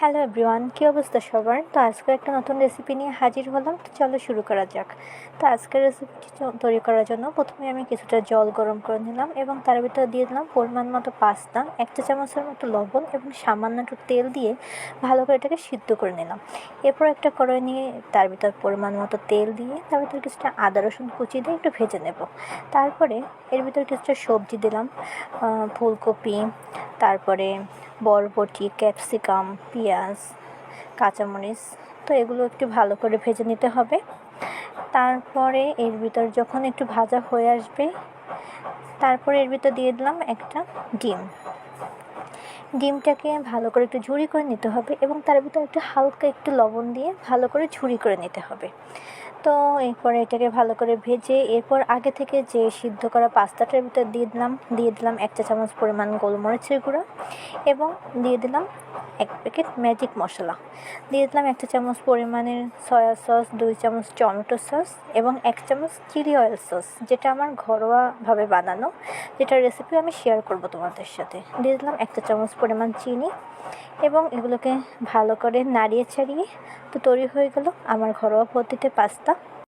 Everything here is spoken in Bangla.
হ্যালো এভরিওয়ান, কী অবস্থা সবার? তো আজকে একটা নতুন রেসিপি নিয়ে হাজির হলাম। তো চলো শুরু করা যাক। তো আজকের রেসিপিটি তৈরি করার জন্য প্রথমে আমি কিছুটা জল গরম করে নিলাম এবং তার ভিতরে দিয়ে দিলাম পরিমাণ মতো পাস্তা, 1 চা চামচের মতো লবণ এবং সামান্য একটু তেল দিয়ে ভালো করে এটাকে সিদ্ধ করে নিলাম। এরপর একটা কড়াই নিয়ে তার ভিতর পরিমাণ মতো তেল দিয়ে তার ভিতরে কিছুটা আদা রসুন কুচি দিয়ে একটু ভেজে নেব। তারপরে এর ভিতরে কিছুটা সবজি দিলাম, ফুলকপি, তারপরে বরবটি, ক্যাপসিকাম, পেঁয়াজ, কাঁচামরিচ। তো এগুলো একটু ভালো করে ভেজে নিতে হবে। তারপরে এর ভিতর যখন একটু ভাজা হয়ে আসবে, তারপরে এর ভিতর দিয়ে দিলাম একটা ডিম। ডিমটাকে ভালো করে একটু ঝুরি করে নিতে হবে এবং তার ভিতরে একটু হালকা একটু লবণ দিয়ে ভালো করে ঝুরি করে নিতে হবে। তো এরপরে এটাকে ভালো করে ভেজে এরপর আগে থেকে যে সিদ্ধ করা পাস্তাটার ভিতর দিয়ে দিলাম 1 চা চামচ পরিমাণ গোলমরিচের গুঁড়ো এবং দিয়ে দিলাম 1 প্যাকেট ম্যাজিক মশলা। দিয়ে দিলাম 1 চা চামচ পরিমাণের সয়া সস, 2 চামচ টমেটো সস এবং 1 চামচ চিলি অয়েল সস, যেটা আমার ঘরোয়াভাবে বানানো, যেটার রেসিপি আমি শেয়ার করব তোমাদের সাথে। দিয়ে দিলাম 1 চা চামচ পরিমাণ চিনি এবং এগুলোকে ভালো করে নাড়িয়ে ছাড়িয়ে তো তৈরি হয়ে গেল আমার ঘরোয়া পদ্ধতিতে পাস্তা।